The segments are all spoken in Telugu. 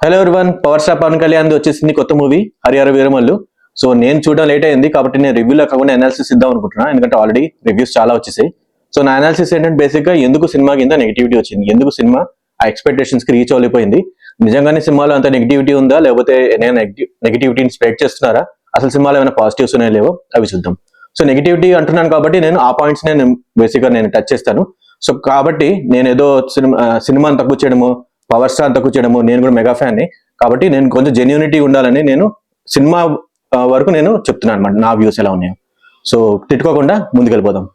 Hello everyone, power star Pawan Kalyan వచ్చేసింది కొత్త మూవీ హరిహర వీరమల్లు. సో నేను చూడడం లేట్ అయింది కాబట్టి నేను రివ్యూలో కాకుండా అనాలిసిస్ ఇద్దాం అనుకుంటున్నా, ఎందుకంటే ఆల్రెడీ రివ్యూస్ చాలా వచ్చేసాయి. సో నా అనాలిసిస్ ఏంటంటే బేసిక్గా ఎందుకు సినిమా కింద నెగిటివిటీ వచ్చింది, ఎందుకు సినిమా ఆ ఎక్స్పెక్టేషన్స్ కి రీచ్ అవ్వలేకపోయింది, నిజంగానే సినిమాలో అంత నెగిటివిటీ ఉందా లేకపోతే నేను నెగిటివిటీని స్ప్రెడ్ చేస్తున్నారా, అసలు సినిమాలో ఏమైనా పాజిటివ్స్ ఉన్నాయో లేవో అవి చూద్దాం. సో నెగిటివిటీ అంటున్నాను కాబట్టి నేను ఆ పాయింట్స్ నేను బేసిక్గా నేను టచ్ చేస్తాను. సో కాబట్టి నేను ఏదో సినిమాని తక్కువ చేయడము, పవర్ స్టార్ తక్కువ చేయడము, నేను కూడా మెగా ఫ్యాన్ని కాబట్టి నేను కొంచెం జెన్యూనిటీ ఉండాలని నేను సినిమా వరకు నేను చెప్తున్నాను అనమాట, నా వ్యూస్ ఎలా ఉన్నాయో. సో తిట్టుకోకుండా ముందుకు వెళ్ళిపోదాం.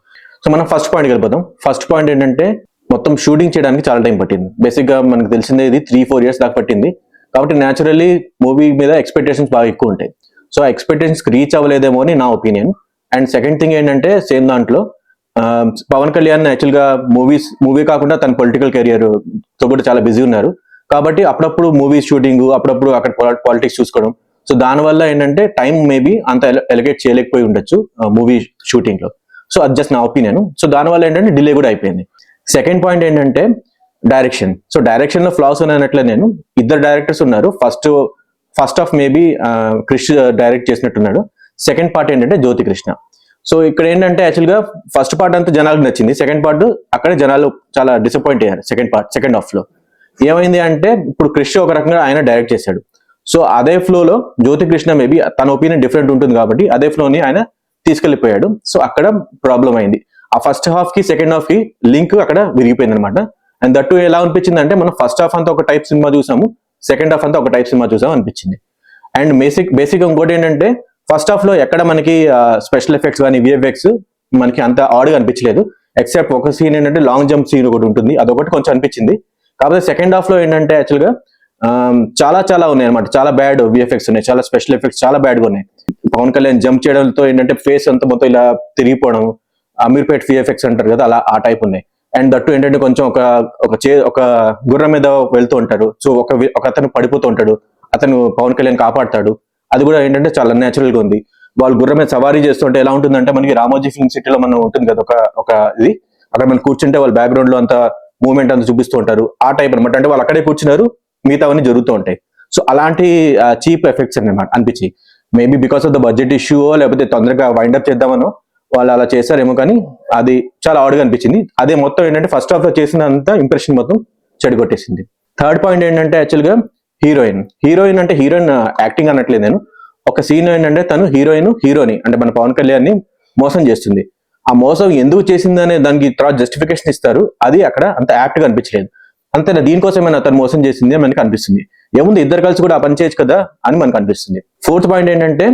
సో మనం ఫస్ట్ పాయింట్కి వెళ్ళిపోదాం. ఫస్ట్ పాయింట్ ఏంటంటే మొత్తం షూటింగ్ చేయడానికి చాలా టైం పట్టింది. బేసిక్గా మనకు తెలిసిందే ఇది 3-4 years దాకా పట్టింది. కాబట్టి న్యాచురల్లీ మూవీ మీద ఎక్స్పెక్టేషన్స్ బాగా ఎక్కువ ఉంటాయి. సో ఆ ఎక్స్పెక్టేషన్స్కి రీచ్ అవ్వలేదేమో అని నా ఒపీనియన్. అండ్ సెకండ్ థింగ్ ఏంటంటే సేమ్ దాంట్లో పవన్ కళ్యాణ్ యాక్చువల్గా మూవీ కాకుండా తన పొలిటికల్ కెరియర్ తో కూడా చాలా బిజీ ఉన్నారు. కాబట్టి అప్పుడప్పుడు మూవీస్ షూటింగ్, అప్పుడప్పుడు అక్కడ పాలిటిక్స్ చూసుకోవడం, సో దానివల్ల ఏంటంటే టైం మేబీ అంత ఎలిగేట్ చేయలేకపోయి ఉండొచ్చు మూవీ షూటింగ్ లో. సో అది జస్ట్ నా ఒపీనియన్. సో దానివల్ల ఏంటంటే డిలే కూడా అయిపోయింది. సెకండ్ పాయింట్ ఏంటంటే డైరెక్షన్. సో డైరెక్షన్ లో ఫ్లాస్ ఉన్నాయన్నట్లే నేను ఇద్దరు డైరెక్టర్స్ ఉన్నారు. First half maybe Krish direct చేసినట్టున్నాడు. సెకండ్ పార్ట్ ఏంటంటే జ్యోతి కృష్ణ. సో ఇక్కడ ఏంటంటే యాక్చువల్గా ఫస్ట్ పార్ట్ అంతా జనాలకు నచ్చింది, సెకండ్ పార్ట్ అక్కడే జనాలు చాలా డిసప్పాయింట్ అయ్యారు. సెకండ్ హాఫ్ లో ఏమైంది అంటే ఇప్పుడు క్రిష్ ఒక రకంగా ఆయన డైరెక్ట్ చేశాడు. సో అదే ఫ్లోలో జ్యోతి కృష్ణ మేబీ తన ఒపీనియన్ డిఫరెంట్ ఉంటుంది కాబట్టి అదే ఫ్లోని ఆయన తీసుకెళ్లిపోయాడు. సో అక్కడ ప్రాబ్లం అయింది. ఆ ఫస్ట్ హాఫ్ కి సెకండ్ హాఫ్ కి లింక్ అక్కడ విరిగిపోయింది అనమాట. అండ్ దట్టు ఎలా అనిపించింది అంటే మనం ఫస్ట్ హాఫ్ అంతా ఒక టైప్ సినిమా చూసాము, సెకండ్ హాఫ్ అంతా ఒక టైప్ సినిమా చూసాము అనిపించింది. అండ్ బేసిక్ ఇంకోటి ఏంటంటే ఫస్ట్ హాఫ్ లో ఎక్కడ మనకి స్పెషల్ ఎఫెక్ట్స్ కానీ విఎఫ్ఎక్స్ మనకి అంత ఆడ్గా అనిపించలేదు. ఎక్సెప్ట్ ఒక సీన్ ఏంటంటే లాంగ్ జంప్ సీన్ ఒకటి ఉంటుంది, అదొకటి కొంచెం అనిపించింది. కాకపోతే సెకండ్ హాఫ్ లో ఏంటంటే యాక్చువల్గా చాలా ఉన్నాయి అనమాట. చాలా బ్యాడ్ విఎఫ్ఎక్స్ ఉన్నాయి, చాలా స్పెషల్ ఎఫెక్ట్స్ చాలా బ్యాడ్గా ఉన్నాయి. పవన్ కళ్యాణ్ జంప్ చేయడంతో ఏంటంటే ఫేస్ అంతా మొత్తం ఇలా తిరిగిపోవడం, అమీర్పేట్ విఎఫ్ఎక్స్ అంటారు కదా, అలా ఆ టైప్ ఉన్నాయి. అండ్ దట్టు ఏంటంటే కొంచెం ఒక గుర్రం మీద వెళ్తూ ఉంటారు. సో ఒక అతను పడిపోతూ ఉంటాడు, అతను పవన్ కళ్యాణ్ కాపాడతాడు. అది కూడా ఏంటంటే చాలా న్యాచురల్ గా ఉంది. వాళ్ళు గుర్రం మీద సవారీ చేస్తుంటే ఎలా ఉంటుందంటే మనకి రామోజీ ఫిల్మ్ సిటీలో మనం ఉంటుంది కదా ఒక ఇది, అక్కడ మనం కూర్చుంటే వాళ్ళ బ్యాక్గ్రౌండ్ లో అంతా మూవ్మెంట్ అంతా చూపిస్తూ ఉంటారు. ఆ టైప్ అనమాట. అంటే వాళ్ళు అక్కడే కూర్చున్నారు, మిగతావన్నీ జరుగుతూ ఉంటాయి. సో అలాంటి చీప్ ఎఫెక్ట్స్ అనమాట అనిపించి, maybe because of the budget issue లేకపోతే తొందరగా వైండప్ చేద్దామనో వాళ్ళు అలా చేశారేమో, కానీ అది చాలా ఆడ్గా అనిపించింది. అదే మొత్తం ఏంటంటే ఫస్ట్ హాఫ్ లో చేసినంత ఇంప్రెషన్ మొత్తం చెడగొట్టేసింది. థర్డ్ పాయింట్ ఏంటంటే యాక్చువల్గా హీరోయిన్ అంటే హీరోయిన్ యాక్టింగ్ అనట్లేదు నేను. ఒక సీన్ ఏంటంటే తను హీరోని అంటే మన పవన్ కళ్యాణ్ ని మోసం చేస్తుంది. ఆ మోసం ఎందుకు చేసిందనే దానికి తర్వాత జస్టిఫికేషన్ ఇస్తారు, అది అక్కడ అంత యాప్ట్ గా అనిపించలేదు. అంతేనా, దీనికోసమైనా తను మోసం చేసింది అని మనకి అనిపిస్తుంది. ఏముంది, ఇద్దరు కలిసి కూడా ఆ పని చేయొచ్చు కదా అని మనకు అనిపిస్తుంది. ఫోర్త్ పాయింట్ ఏంటంటే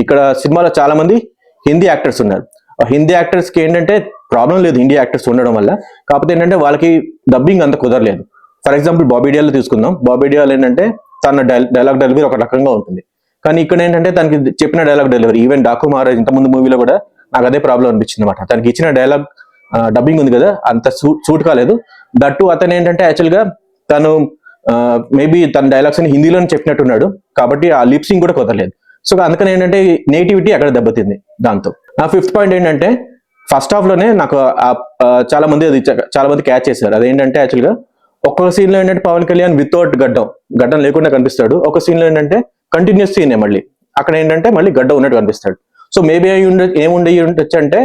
ఇక్కడ సినిమాలో చాలా మంది హిందీ యాక్టర్స్ ఉన్నారు. ఆ హిందీ యాక్టర్స్ కి ఏంటంటే ప్రాబ్లం లేదు హిందీ యాక్టర్స్ ఉండడం వల్ల, కాకపోతే ఏంటంటే వాళ్ళకి డబ్బింగ్ అంత కుదరలేదు. ఫర్ ఎగ్జాంపుల్ బాబీ డియోల్ తీసుకుందాం. బాబీ డియోల్ ఏంటంటే తన డైలాగ్ డెలివరీ ఒక రకంగా ఉంటుంది, కానీ ఇక్కడ ఏంటంటే తనకి చెప్పిన dialogue delivery, even Daaku Maharaj ఇంతకుముందు మూవీలో కూడా నాకు అదే ప్రాబ్లం అనిపించింది అనమాట. తనకి ఇచ్చిన డైలాగ్ డబ్బింగ్ ఉంది కదా, అంత సూట్ కాలేదు. దట్టు అతను ఏంటంటే యాక్చువల్గా తను మేబీ తన డైలాగ్స్ అని హిందీలోనే చెప్పినట్టున్నాడు, కాబట్టి ఆ లిప్సింగ్ కూడా కుదరలేదు. సో అందుకని ఏంటంటే నేటివిటీ అక్కడ దెబ్బతింది. దాంతో నా ఫిఫ్త్ పాయింట్ ఏంటంటే ఫస్ట్ హాఫ్ లోనే నాకు చాలా మంది క్యాచ్ చేశారు. అదేంటంటే యాక్చువల్గా ఒక్కొక్క సీన్ లో ఏంటంటే పవన్ కళ్యాణ్ వితౌట్ గడ్డం లేకుండా కనిపిస్తాడు. ఒక సీన్ లో ఏంటంటే కంటిన్యూస్ సీన్ మళ్ళీ అక్కడ ఏంటంటే మళ్ళీ గడ్డ ఉన్నట్టు కనిపిస్తాడు. సో మేబీ ఏముండొచ్చు అంటే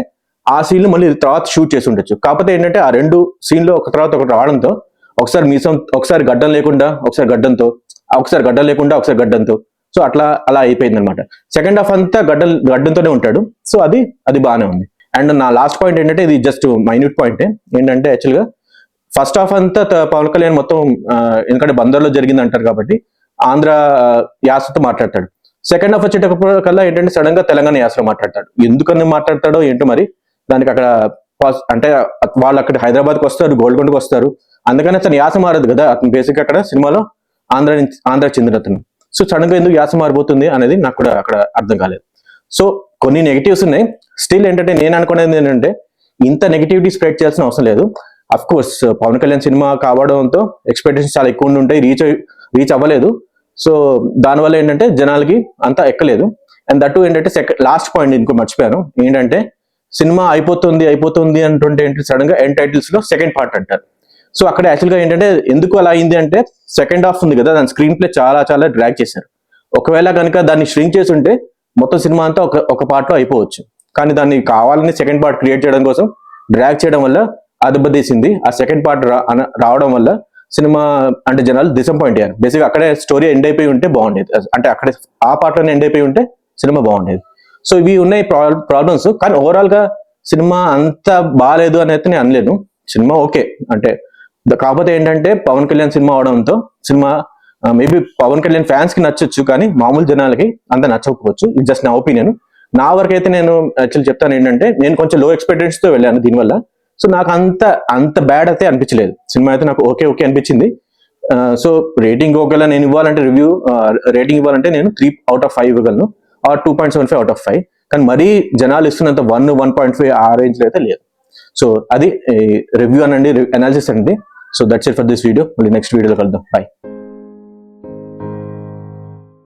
ఆ సీన్ మళ్ళీ తర్వాత షూట్ చేసి ఉండొచ్చు. కాకపోతే ఏంటంటే ఆ రెండు సీన్ లో ఒక తర్వాత ఒకటి రావడంతో ఒకసారి మీసం, ఒకసారి గడ్డం లేకుండా, ఒకసారి గడ్డంతో, ఒకసారి గడ్డం లేకుండా, ఒకసారి గడ్డంతో, సో అలా అయిపోయింది అనమాట. సెకండ్ హాఫ్ అంతా గడ్డంతోనే ఉంటాడు. సో అది బాగానే ఉంది. అండ్ నా లాస్ట్ పాయింట్ ఏంటంటే ఇది జస్ట్ మైన్యూట్ పాయింట్ ఏంటంటే యాక్చువల్గా ఫస్ట్ హాఫ్ అంతా పవన్ కళ్యాణ్ మొత్తం ఎందుకంటే బందర్లో జరిగింది అంటారు కాబట్టి ఆంధ్ర యాసతో మాట్లాడతాడు. సెకండ్ హాఫ్ వచ్చేటప్పటికల్లా ఏంటంటే సడన్ గా తెలంగాణ యాసలో మాట్లాడతాడు. ఎందుకని మాట్లాడతాడో ఏంటో మరి. దానికి అక్కడ అంటే వాళ్ళు అక్కడ హైదరాబాద్కి వస్తారు, గోల్కొండకి వస్తారు, అందుకని అతను యాస మారదు కదా. అతను బేసిక్ అక్కడ సినిమాలో ఆంధ్ర చెందిన అతను. సో సడన్ గా ఎందుకు యాస మారిపోతుంది అనేది నాకు కూడా అక్కడ అర్థం కాలేదు. సో కొన్ని నెగిటివ్స్ ఉన్నాయి. స్టిల్ ఏంటంటే నేను అనుకునేది ఏంటంటే ఇంత నెగిటివిటీ స్ప్రెడ్ చేయాల్సిన అవసరం లేదు. Of course Pawan Kalyan cinema కావడంతో ఎక్స్పెక్టేషన్స్ చాలా ఎక్కువ ఉంటాయి, రీచ్ అవ్వలేదు. సో దానివల్ల ఏంటంటే జనాలకి అంతా ఎక్కలేదు. అండ్ దట్టు ఏంటంటే లాస్ట్ పాయింట్ ఇంకో మర్చిపోయాను ఏంటంటే సినిమా అయిపోతుంది అంటుంటే ఏంటి సడన్ గా ఎండ్ టైటిల్స్ లో సెకండ్ పార్ట్ అంటారు. సో అక్కడ యాక్చువల్గా ఏంటంటే ఎందుకు అలా అయింది అంటే సెకండ్ హాఫ్ ఉంది కదా, దాని స్క్రీన్ ప్లే చాలా చాలా డ్రాగ్ చేశారు. ఒకవేళ కనుక దాన్ని స్ట్రింగ్ చేసి ఉంటే మొత్తం సినిమా అంతా ఒక పార్ట్లో అయిపోవచ్చు. కానీ దాన్ని కావాలని సెకండ్ పార్ట్ క్రియేట్ చేయడం కోసం డ్రాగ్ చేయడం వల్ల దెబ్బతీసింది. ఆ సెకండ్ పార్ట్ రావడం వల్ల సినిమా అంటే జనాలు డిసప్పాయింట్ అయ్యారు. బేసిక్గా అక్కడే స్టోరీ ఎండ్ అయిపోయి ఉంటే బాగుండేది, అంటే అక్కడే ఆ పార్ట్లోనే ఎండ్ అయిపోయి ఉంటే సినిమా బాగుండేది. సో ఇవి ఉన్నాయి ప్రాబ్లమ్స్. కానీ ఓవరాల్ గా సినిమా అంత బాగాలేదు అని అయితే నేను అనలేను. సినిమా ఓకే, అంటే కాకపోతే ఏంటంటే పవన్ కళ్యాణ్ సినిమా అవడంతో cinema maybe Pawan Kalyan fans కి నచ్చొచ్చు, కానీ మామూలు జనాలకి అంత నచ్చకపోవచ్చు. ఇది జస్ట్ నా ఒపీనియన్. నా వరకు అయితే నేను యాక్చువల్ చెప్తాను ఏంటంటే నేను కొంచెం లో ఎక్స్పెక్టేషన్స్ తో వెళ్ళాను దీనివల్ల. సో నాకు అంత బ్యాడ్ అయితే అనిపించలేదు. సినిమా అయితే నాకు ఓకే అనిపించింది. సో రేటింగ్ ఒకవేళ నేను ఇవ్వాలంటే రేటింగ్ ఇవ్వాలంటే నేను 3/5 ఇవ్వగలను, ఆర్ 2.75/5. కానీ మరీ జనాలు ఇస్తున్నంత 1.5 ఆ రేంజ్ లో అయితే లేదు. సో అది రివ్యూ అనండి, అనాలిసిస్ అండి. So that's it for this video. మళ్ళీ నెక్స్ట్ వీడియోలో కలుద్దాం. బై.